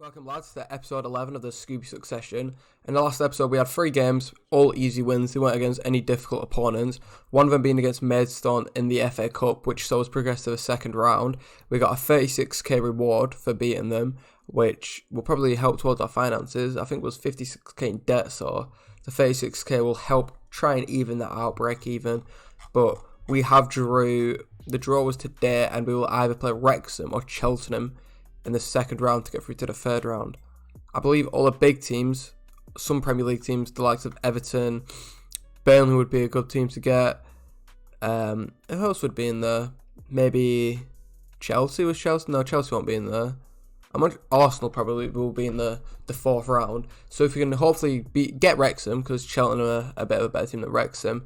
Welcome lads to episode 11 of the Scooby Succession. In the last episode we had 3 games, all easy wins. They weren't against any difficult opponents. One of them being against Maidstone in the FA Cup, which saw us progress to the second round. We got a 36k reward for beating them, which will probably help towards our finances. I think it was 56k in debt, so the 36k will help try and even that out, break even. But we have drew. The draw was today, and we will either play Wrexham or Cheltenham in the second round to get through to the third round. I believe all the big teams, some Premier League teams, the likes of Everton, Burnley would be a good team to get. Who else would be in there? Maybe Chelsea. Was Chelsea? No, Chelsea won't be in there. Arsenal probably will be in the fourth round. So if we can hopefully get Wrexham, because Cheltenham are a bit of a better team than Wrexham,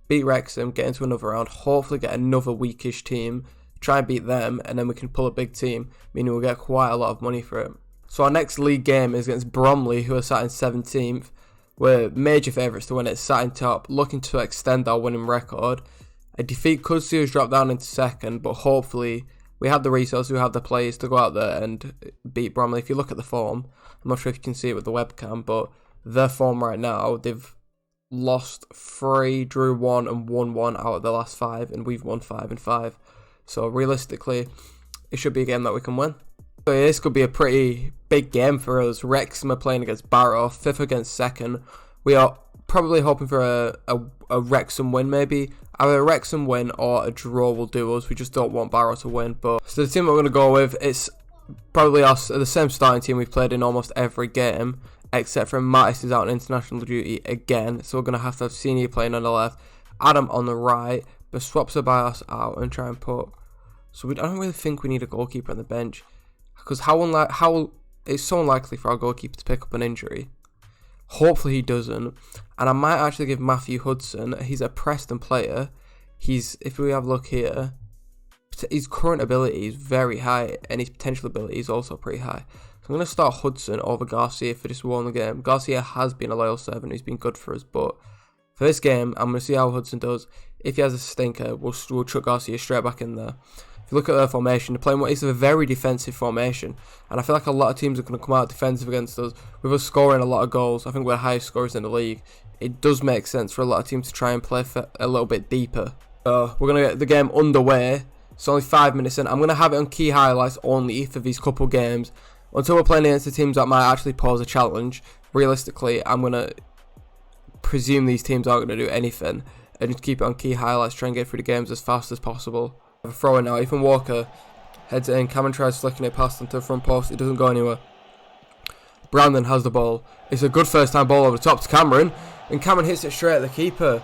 beat Wrexham, get into another round, hopefully get another weakish team, try and beat them, and then we can pull a big team, meaning we'll get quite a lot of money for it. So our next league game is against Bromley, who are sat in 17th. We're major favourites to win it, sat in top, looking to extend our winning record. A defeat could see us drop down into second, but hopefully we have the resources, we have the players to go out there and beat Bromley. If you look at the form, I'm not sure if you can see it with the webcam, but their form right now, they've lost 3, drew 1 and won 1 out of the last 5, and we've won 5 and 5. So realistically, it should be a game that we can win. So this could be a pretty big game for us. Wrexham are playing against Barrow, 5th against 2nd. We are probably hoping for a Wrexham win maybe. Either a Wrexham win or a draw will do us. We just don't want Barrow to win. So the team we're going to go with, it's probably the same starting team we've played in almost every game, except for Mattis is out on international duty again. So we're going to have Senior playing on the left, Adam on the right, but swap Ceballos out and try and put. So I don't really think we need a goalkeeper on the bench, because it's so unlikely for our goalkeeper to pick up an injury. Hopefully he doesn't, and I might actually give Matthew Hudson. He's a Preston player. If we have a look here, his current ability is very high, and his potential ability is also pretty high. So I'm going to start Hudson over Garcia for this one game. Garcia has been a loyal servant. He's been good for us, but for this game, I'm going to see how Hudson does. If he has a stinker, we'll chuck Garcia straight back in there. If you look at their formation, they're playing what is a very defensive formation, and I feel like a lot of teams are going to come out defensive against us. With us scoring a lot of goals, I think we're the highest scorers in the league. It does make sense for a lot of teams to try and play a little bit deeper. So we're going to get the game underway. It's only 5 minutes in. I'm going to have it on key highlights only for these couple games until we're playing against the teams that might actually pose a challenge. Realistically, I'm going to presume these teams aren't going to do anything and just keep it on key highlights, try and get through the games as fast as possible. A throw in now. Ethan Walker heads it in. Cameron tries flicking it past onto the front post. It doesn't go anywhere. Brandon has the ball. It's a good first time ball over the top to Cameron, and Cameron hits it straight at the keeper.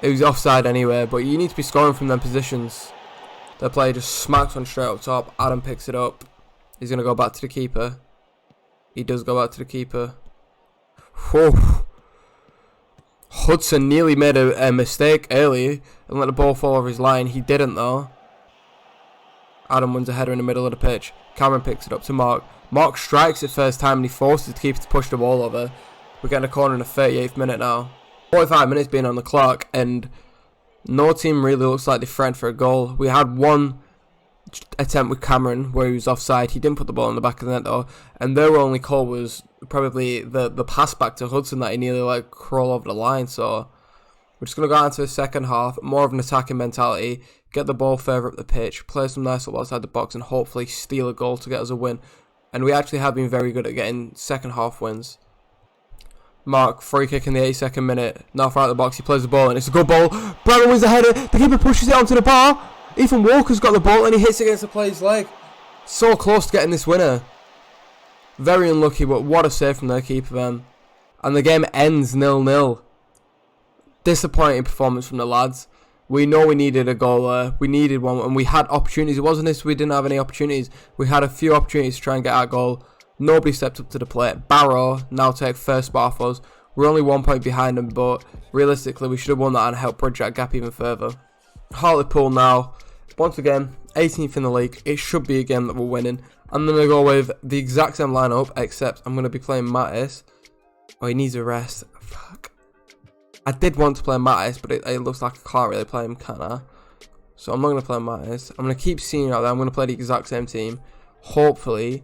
It was offside anyway, but you need to be scoring from them positions. The player just smacks one straight up top. Adam picks it up. He's going to go back to the keeper. He does go back to the keeper. Whoa. Hudson nearly made a mistake early and let the ball fall over his line. He didn't though. Adam wins a header in the middle of the pitch. Cameron picks it up to Mark. Mark strikes it first time and he forces the keeper to push the ball over. We're getting a corner in the 38th minute now. 45 minutes being on the clock, and no team really looks like they're threatened for a goal. We had one attempt with Cameron where he was offside. He didn't put the ball in the back of the net though, and their only call was probably the pass back to Hudson that he nearly crawl over the line. So we're just going to go into the second half, more of an attacking mentality, get the ball further up the pitch, play some nice little outside the box, and hopefully steal a goal to get us a win. And we actually have been very good at getting second half wins. Mark, free kick in the 82nd minute, now far out of the box, he plays the ball and it's a good ball. Brandon wins the header, the keeper pushes it onto the bar. Ethan Walker's got the ball and he hits it against the player's leg. So close to getting this winner. Very unlucky, but what a save from their keeper, man. And the game ends 0-0. Disappointing performance from the lads. We know we needed a goal there. We needed one, and we had opportunities. It wasn't this we didn't have any opportunities. We had a few opportunities to try and get our goal. Nobody stepped up to the plate. Barrow now take first spot off us. We're only 1 point behind them, but realistically, we should have won that and helped bridge that gap even further. Hartlepool now. Once again, 18th in the league. It should be a game that we're winning. I'm going to go with the exact same lineup, except I'm going to be playing Mattis. Oh, he needs a rest. Fuck. I did want to play Mattis, but it looks like I can't really play him, can I? So I'm not going to play Mattis. I'm going to keep Senior out there. I'm going to play the exact same team. Hopefully,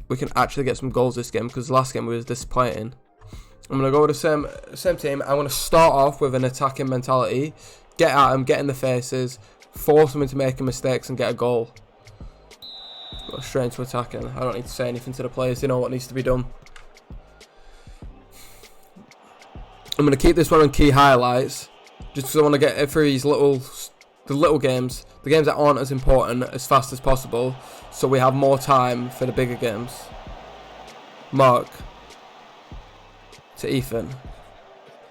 we can actually get some goals this game, because the last game was disappointing. I'm going to go with the same team. I'm going to start off with an attacking mentality. Get at them, get in the faces, force them into making mistakes and get a goal. Go straight into attacking. I don't need to say anything to the players. They know what needs to be done. I'm going to keep this one on key highlights, just because I want to get through these little games, the games that aren't as important, as fast as possible, so we have more time for the bigger games. Mark to Ethan.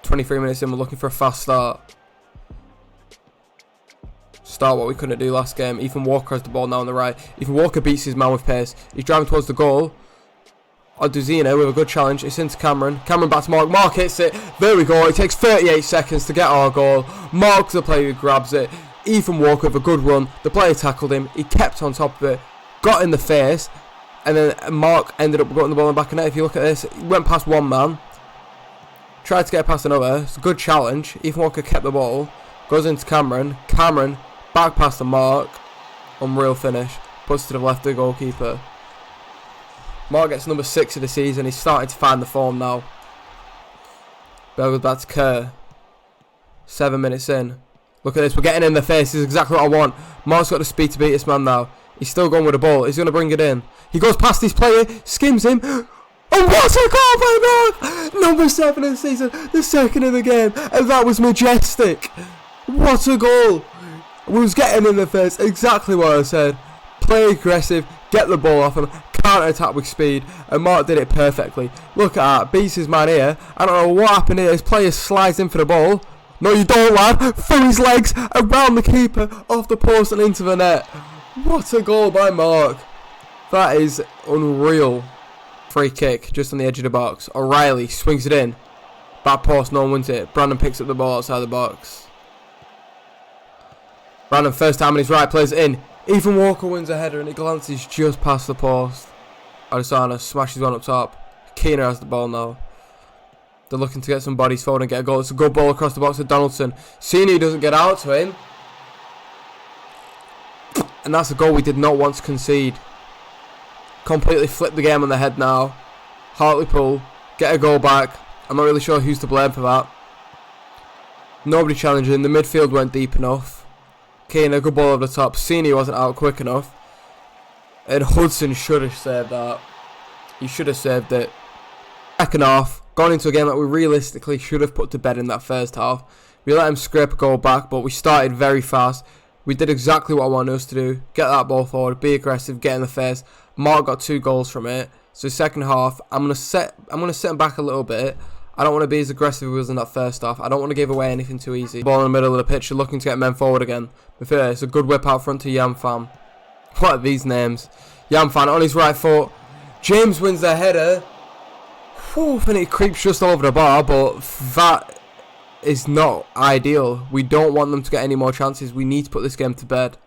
23 minutes in, we're looking for a fast start. Start what we couldn't do last game. Ethan Walker has the ball now on the right. Ethan Walker beats his man with pace. He's driving towards the goal. Oduzina with a good challenge. It's into Cameron. Cameron back to Mark. Mark hits it. There we go. It takes 38 seconds to get our goal. Mark's the player who grabs it. Ethan Walker with a good run. The player tackled him. He kept on top of it. Got in the face. And then Mark ended up getting the ball in the back of net. If you look at this, he went past one man. Tried to get past another. It's a good challenge. Ethan Walker kept the ball. Goes into Cameron. Cameron back past the Mark. Unreal finish. Puts to the left of the goalkeeper. Mark gets number 6 of the season. He's starting to find the form now. Bell goes back to Kerr. 7 minutes in. Look at this. We're getting in the face. This is exactly what I want. Mark's got the speed to beat this man now. He's still going with the ball. He's going to bring it in. He goes past his player. Skims him. Oh, what a goal by Mark! Number 7 of the season. The second of the game. And that was majestic. What a goal. We was getting in the face. Exactly what I said. Play aggressive. Get the ball off him. Counter-attack with speed. And Mark did it perfectly. Look at that. Beats his man here. I don't know what happened here. His player slides in for the ball. No, you don't, lad. Through his legs. Around the keeper. Off the post and into the net. What a goal by Mark. That is unreal. Free kick just on the edge of the box. O'Reilly swings it in. Back post, no one wins it. Brandon picks up the ball outside the box. Brandon first time on his right, plays it in. Ethan Walker wins a header and he glances just past the post. Adesanya smashes one up top. Keener has the ball now. They're looking to get some bodies forward and get a goal. It's a good ball across the box to Donaldson. Senior doesn't get out to him. And that's a goal we did not want to concede. Completely flipped the game on the head now. Hartlepool get a goal back. I'm not really sure who's to blame for that. Nobody challenging. The midfield weren't deep enough. Kane, a good ball over the top. Senior wasn't out quick enough. And Hudson should have saved that. He should have saved it. Second half, gone into a game that we realistically should have put to bed in that first half. We let him scrape a goal back, but we started very fast. We did exactly what I wanted us to do. Get that ball forward, be aggressive, get in the face. Mark got 2 goals from it. So second half, I'm gonna set him back a little bit. I don't want to be as aggressive as we was in that first half. I don't want to give away anything too easy. Ball in the middle of the pitch, looking to get men forward again. But it's a good whip out front to Yamfam. What are these names? Yamfam on his right foot. James wins the header. Whew, and it creeps just over the bar, but that is not ideal. We don't want them to get any more chances. We need to put this game to bed.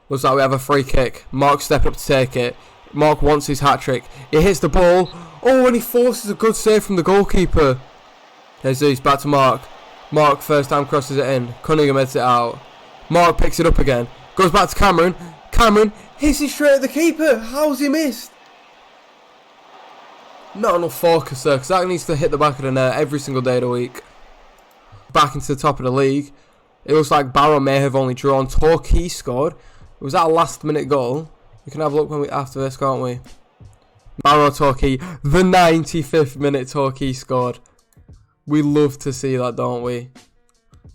Looks like we have a free kick. Mark stepped up to take it. Mark wants his hat-trick. He hits the ball. Oh, and he forces a good save from the goalkeeper. Jesus, back to Mark. Mark first time crosses it in. Cunningham heads it out. Mark picks it up again. Goes back to Cameron. Cameron hits it straight at the keeper. How's he missed? Not enough focus there, because that needs to hit the back of the net every single day of the week. Back into the top of the league. It looks like Barrow may have only drawn. Torquay scored. It was that a last minute goal. We can have a look when after this, can't we? Barrow Torquay, the 95th minute Torquay scored. We love to see that, don't we?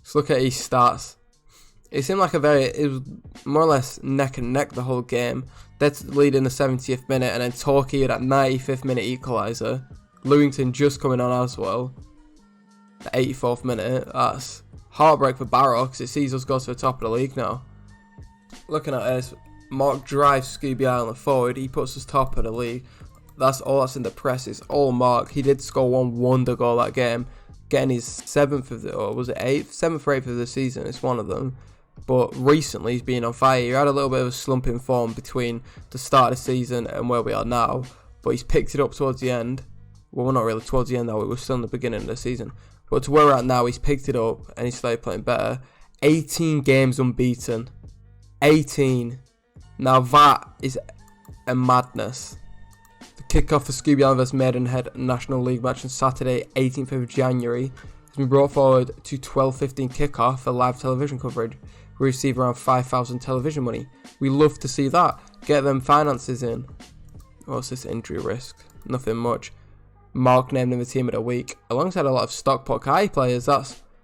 Just look at his stats. It seemed like it was more or less neck and neck the whole game. That's the lead in the 70th minute, and then Torquay at that 95th minute equaliser. Lewington just coming on as well. The 84th minute. That's heartbreak for Barrow, because it sees us go to the top of the league now. Looking at this, Mark drives Scooby Island forward. He puts us top of the league. That's all that's in the press. It's all Mark. He did score one wonder goal that game, getting his 7th of the, or was it 8th? 7th or 8th of the season. It's one of them. But recently he's been on fire. He had a little bit of a slump in form between the start of the season and where we are now. But he's picked it up towards the end. Well, we're not really towards the end though. We were still in the beginning of the season. But to where we're at now, he's picked it up and he's started playing better. 18 games unbeaten. 18. Now that is a madness. The kickoff for Scooby vs Maidenhead National League match on Saturday, 18th of January, has been brought forward to 12:15 kickoff for live television coverage. We receive around 5,000 television money. We love to see that. Get them finances in. What's this injury risk? Nothing much. Mark named him the team of the week. Alongside a lot of Stockport Kai players,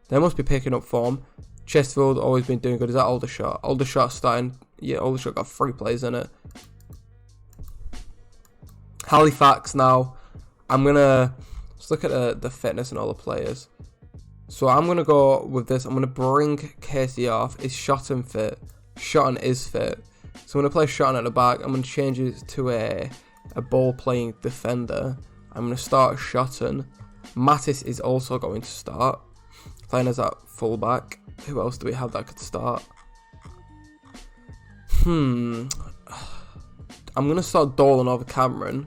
they must be picking up form. Chesterfield always been doing good. Is that Aldershot? Aldershot starting. Yeah, Aldershot got 3 players in it. Halifax now. I'm gonna let's look at the fitness and all the players. So I'm gonna go with this. I'm gonna bring Casey off. Is Shotton fit? Shotton is fit. So I'm gonna play Shotton at the back. I'm gonna change it to a ball playing defender. I'm gonna start Shotton. Mattis is also going to start, playing as that fullback. Who else do we have that could start? I'm gonna start Dolan over Cameron,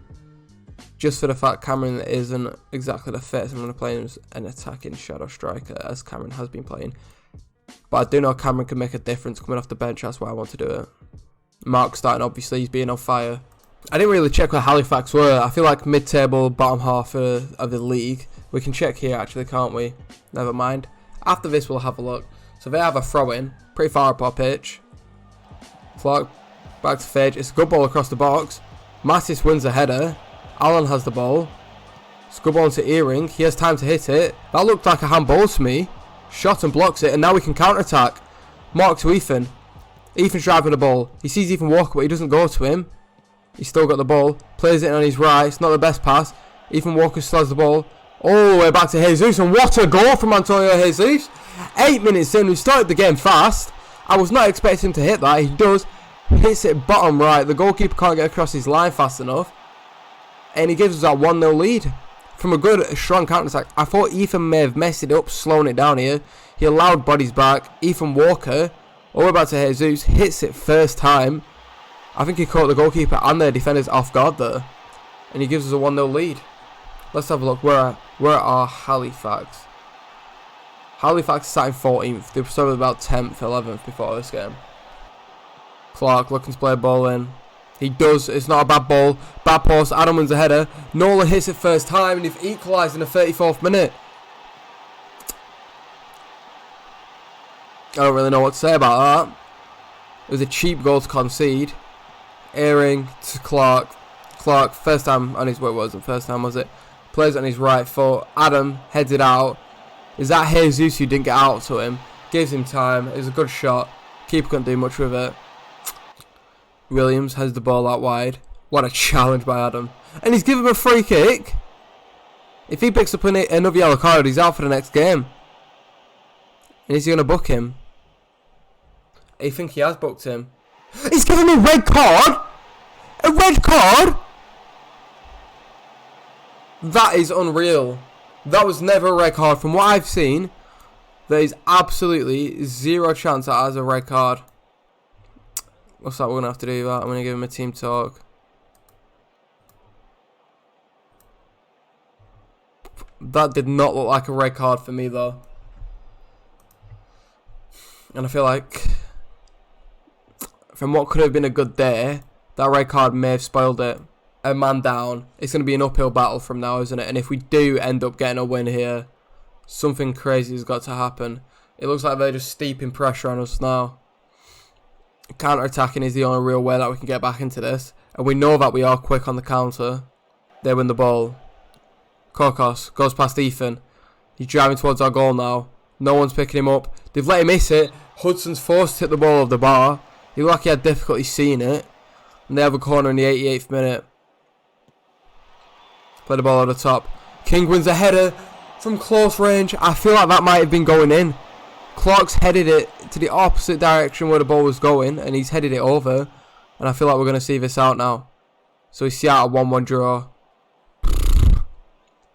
just for the fact Cameron isn't exactly the fit. So I'm gonna play him as an attacking shadow striker, as Cameron has been playing. But I do know Cameron can make a difference coming off the bench. That's why I want to do it. Mark starting, obviously, he's being on fire. I didn't really check where Halifax were. I feel like mid-table, bottom half of the league. We can check here, actually, can't we? Never mind. After this, we'll have a look. So they have a throw-in, pretty far up our pitch. Clark back to Fage. It's a good ball across the box. Mattis wins the header. Allen has the ball. It's a good ball into Earring. He has time to hit it. That looked like a handball to me. Shot and blocks it, and now we can counter-attack. Mark to Ethan. Ethan's driving the ball. He sees Ethan Walker, but he doesn't go to him. He's still got the ball. Plays it on his right. It's not the best pass. Ethan Walker still has the ball. All the way back to Jesus. And what a goal from Antonio Jesus. 8 minutes in. We started the game fast. I was not expecting him to hit that. He does. Hits it bottom right. The goalkeeper can't get across his line fast enough. And he gives us that 1-0 lead. From a good, strong counter-attack. I thought Ethan may have messed it up, slowing it down here. He allowed bodies back. Ethan Walker, all the way back to Jesus, hits it first time. I think he caught the goalkeeper and their defenders off guard there. And he gives us a 1-0 lead. Let's have a look. Where are Halifax? Halifax is sat in 14th. They were probably about 10th, 11th before this game. Clark looking to play a ball in. He does. It's not a bad ball. Bad post. Adam wins a header. Nola hits it first time, and they've equalised in the 34th minute. I don't really know what to say about that. It was a cheap goal to concede. Earring to Clark. Clark, first time on his... Well, it wasn't first time, was it? Plays it on his right foot. Adam heads it out. Is that Jesus who didn't get out to him? Gives him time. It was a good shot. Keeper couldn't do much with it. Williams has the ball out wide. What a challenge by Adam. And he's given him a free kick. If he picks up another yellow card, he's out for the next game. And is he going to book him? I think he has booked him. He's giving me a red card? A red card? That is unreal. That was never a red card. From what I've seen, there is absolutely zero chance that has a red card. What's that? We're going to have to do that. I'm going to give him a team talk. That did not look like a red card for me, though. And I feel like, from what could have been a good day, that red card may have spoiled it. A man down. It's going to be an uphill battle from now, isn't it? And if we do end up getting a win here, something crazy has got to happen. It looks like they're just steeping pressure on us now. Counter-attacking is the only real way that we can get back into this. And we know that we are quick on the counter. They win the ball. Kokos goes past Ethan. He's driving towards our goal now. No one's picking him up. They've let him miss it. Hudson's forced to hit the ball off the bar. He looked like he had difficulty seeing it. And they have a corner in the 88th minute. Play the ball over the top. King wins a header from close range. I feel like that might have been going in. Clark's headed it to the opposite direction where the ball was going, and he's headed it over. And I feel like we're going to see this out now. So we see out a 1-1 draw.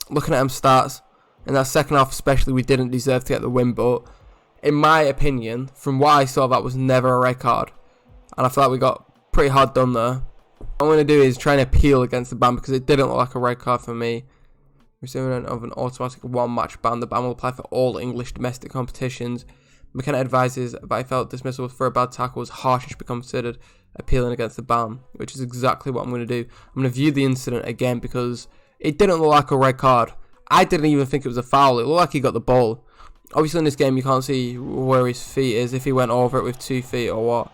Looking at them stats, in that second half especially, we didn't deserve to get the win, but in my opinion, from what I saw, that was never a red card. And I feel like we got pretty hard done there. What I'm going to do is try and appeal against the ban because it didn't look like a red card for me. Recipient of an automatic one-match ban. The ban will apply for all English domestic competitions. McKenna advises that I felt dismissal for a bad tackle was harsh and should be considered appealing against the ban, which is exactly what I'm going to do. I'm going to view the incident again because it didn't look like a red card. I didn't even think it was a foul. It looked like he got the ball. Obviously in this game you can't see where his feet is, if he went over it with 2 feet or what.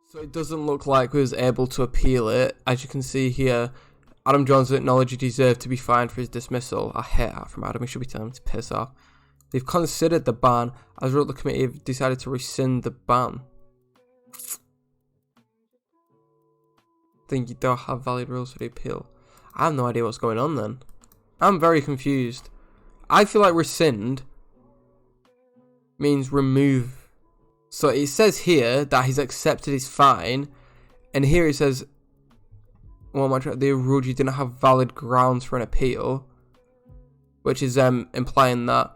So it doesn't look like we was able to appeal it. As you can see here, Adam Jones acknowledged he deserved to be fined for his dismissal. I hate that from Adam. He should be telling him to piss off. They've considered the ban. As a result, the committee have decided to rescind the ban. I think you don't have valid rules for the appeal. I have no idea what's going on then. I'm very confused. I feel like rescind means remove. So it says here that he's accepted his fine, and here it says, well, they ruled you didn't have valid grounds for an appeal, which is implying that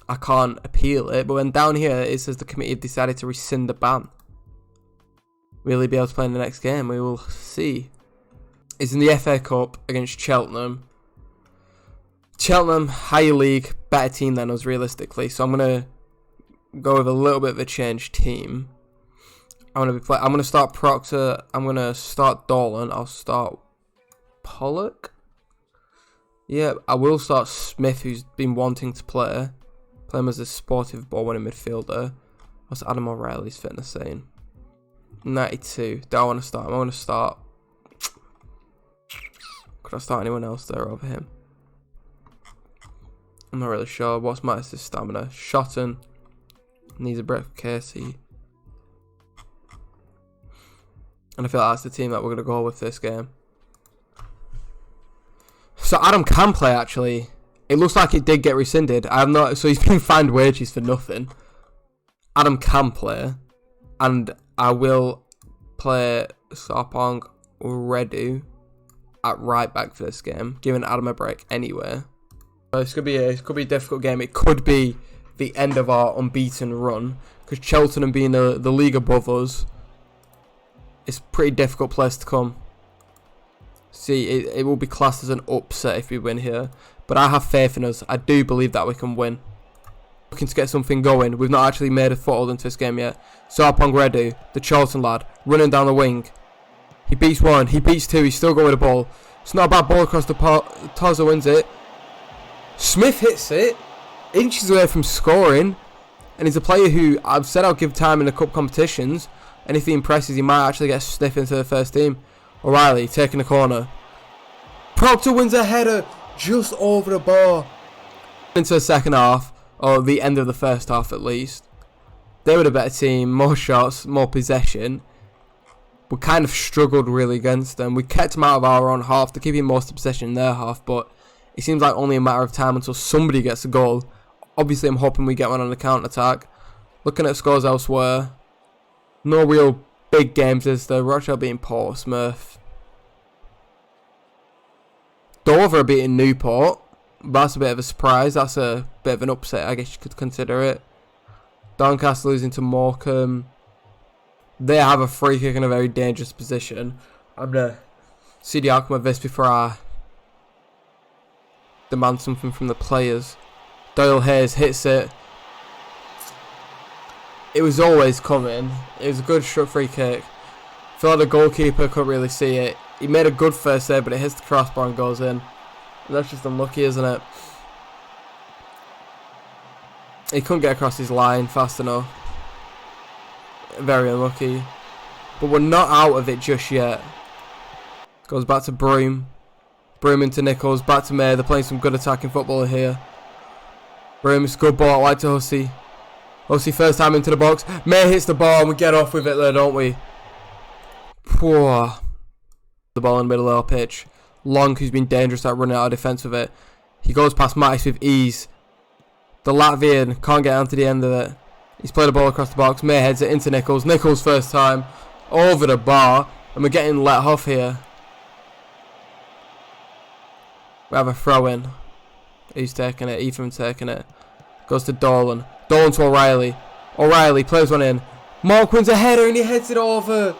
I can't appeal it. But then down here it says the committee have decided to rescind the ban. Will he be able to play in the next game? We will see. It's in the FA Cup against Cheltenham. Cheltenham, higher league, better team than us realistically. So I'm gonna go with a little bit of a changed team. I'm gonna start Proctor. I'm gonna start Dolan. I'll start Pollock. Yeah, I will start Smith, who's been wanting to play. Play him as a sportive ball-winning midfielder. What's Adam O'Reilly's fitness saying? 92. Do I want to start him? I want to start. Could I start anyone else there over him? I'm not really sure. What's Mattis' stamina? Shotton needs a break for Casey. And I feel like that's the team that we're going to go with this game. So Adam can play actually. It looks like it did get rescinded. I have not. So he's been fined wages for nothing. Adam can play. And I will play Sarpong Redu at right back for this game, giving Adam a break anyway. So it could be a difficult game. It could be the end of our unbeaten run, because Cheltenham being the league above us, it's a pretty difficult place to come. See, it will be classed as an upset if we win here, but I have faith in us. I do believe that we can win. Looking to get something going. We've not actually made a foothold into this game yet. Sarpong Redu, the Charlton lad, running down the wing. He beats one, he beats two, he's still going with the ball. It's not a bad ball across the Toza wins it. Smith hits it, inches away from scoring, and he's a player who I've said I'll give time in the cup competitions, and if he impresses he might actually get sniffed into the first team. O'Reilly taking the corner. Proctor wins a header just over the bar. Into the second half, or the end of the first half at least. They were the better team, more shots, more possession. We kind of struggled really against them. We kept them out of our own half to keep most of possession in their half, but it seems like only a matter of time until somebody gets a goal. Obviously I'm hoping we get one on the counter-attack. Looking at scores elsewhere, no real big games is there. Rochelle beating Portsmouth. Dover beating Newport. That's a bit of a surprise. That's a bit of an upset, I guess you could consider it. Doncaster losing to Morecambe. They have a free kick in a very dangerous position. I'm going to see the outcome of this before I demand something from the players. Doyle Hayes hits it. It was always coming. It was a good short free kick. I feel like the goalkeeper couldn't really see it. He made a good first save, but it hits the crossbar and goes in. And that's just unlucky, isn't it? He couldn't get across his line fast enough. Very unlucky. But we're not out of it just yet. Goes back to Broom. Broom into Nichols. Back to May. They're playing some good attacking football here. Broom, it's a good ball. Right to Hussey. Hussey first time into the box. May hits the ball and we get off with it there, don't we? Poor. The ball in the middle of our pitch. Long, who's been dangerous at running out of defence with it. He goes past Mattis with ease. The Latvian can't get onto the end of it. He's played the ball across the box. May heads it into Nichols. Nichols first time. Over the bar. And we're getting let off here. We have a throw in. Who's taking it? Ethan taking it. Goes to Dolan. Dolan to O'Reilly. O'Reilly plays one in. Mark wins a header and he heads it over.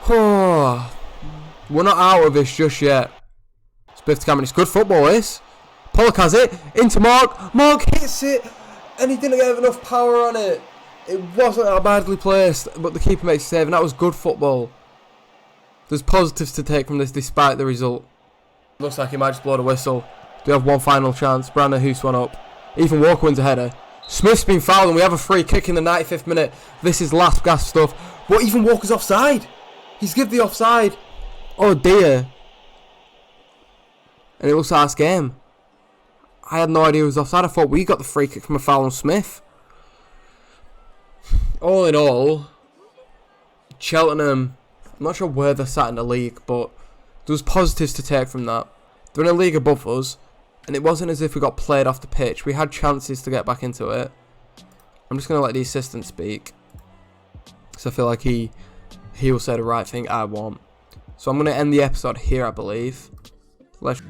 Oh, we're not out of this just yet. Spiff to Cameron. It's good football, this. Pollock has it. Into Mark. Mark hits it. And he didn't have enough power on it. It wasn't that badly placed, but the keeper makes a save, and that was good football. There's positives to take from this despite the result. Looks like he might just blow the whistle. Do we have one final chance? Brandon Hoos one up. Ethan Walker wins a header. Smith's been fouled, and we have a free kick in the 95th minute. This is last gasp stuff. But Ethan Walker's offside. He's given the offside. Oh dear. And it looks like last game. I had no idea he was offside. I thought we got the free kick from a foul on Smith. All in all, Cheltenham, I'm not sure where they're sat in the league, but there was positives to take from that. They're in a league above us, and it wasn't as if we got played off the pitch. We had chances to get back into it. I'm just going to let the assistant speak, because I feel like he will say the right thing I want. So I'm going to end the episode here, I believe. Let's...